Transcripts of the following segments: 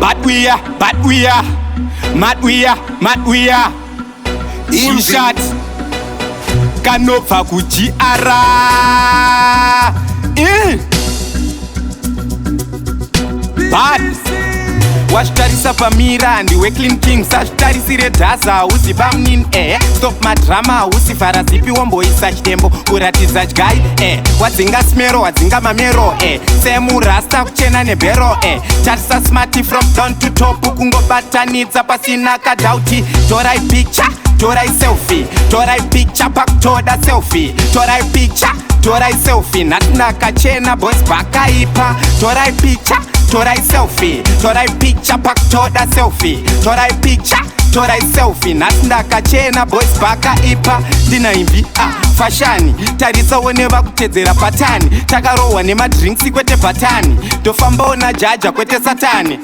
But we are, mad we are. In Shott, kanopfa kujiara. Bad washtarisa pamira ndiwe clean king sashtarisire dhaza usibamnin stop madrama usivhara zipi womboisa chitembo kuratidza dyai wadzinga smero wadzinga mamero semurasta kuchena nebhero tarisa smart from down to top kungobatanidza pasina kadauti torai picture torai selfie torai picture pakutoda selfie torai picture torai selfie natina kachena boys bakaipa torai picture torai selfie torai picture pakutoda selfie torai picture torai selfie natinda kachena boys bakaipa ndina imvi fashani tarisawo nevakutedzera patani takarohwa nemadrinks kwete patani tofambawo najaja kwete satani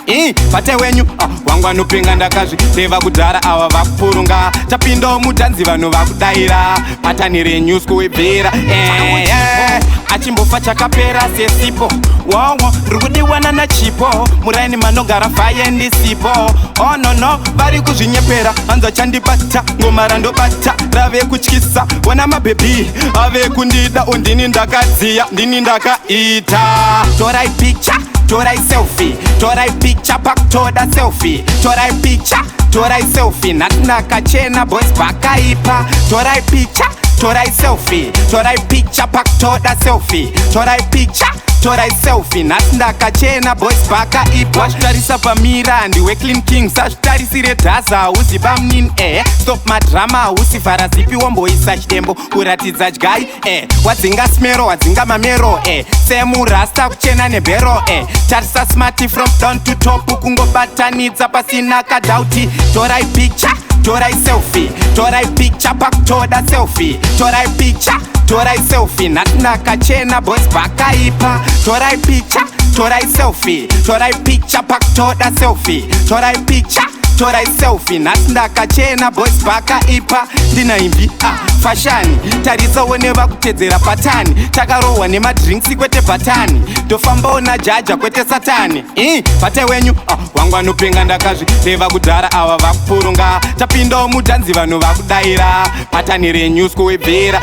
pate wenyu wangu anopenga ndakazvireva kudhara ava vakupurunga tapindawo mutanzi vanhu vakudayira patani renyusko webhera achimbofa chakapera sesipo wawa rikudiwana nachipo muraini manogara faye ndisipo oh no vari kuzvinyepera hanza chandibata ngoma randobata rave kutyisa wana mabhebi ave kundida undini ndakadziya ndini ndakaita torai picture torai selfie torai picture pakutoda selfie torai picture torai selfie natina kachena boys bakaipa torai picture torai selfie torai picture pakutoda selfie torai picture torai selfie natinda kachena boys bakaipa washtarisa pamira ndiwe clean king sashtarisire dhaza usibamnin stop madrama usivhara zipi womboisa chitembo kuratidza dyai wadzinga smero wadzinga mamero semurasta kuchena nebhero tarisa smart from down to top kungobatanidza pasina kadauti torai picture torai selfie torai picture pakutoda selfie torai picture torai selfie natina kachena boys bakaipa torai picture torai selfie torai picture pakutoda selfie torai picture torai selfie natinda kachena boys bakaipa ndina imvi fashani tarisawo nevakutedzera patani takarohwa nemadrinks kwete patani tofambawo najaja kwete satani pate wenyu wangu anopenga ndakazvireva kudhara ava vakupurunga tapindawo mutanzi vanhu vakudayira patani renyusko webhera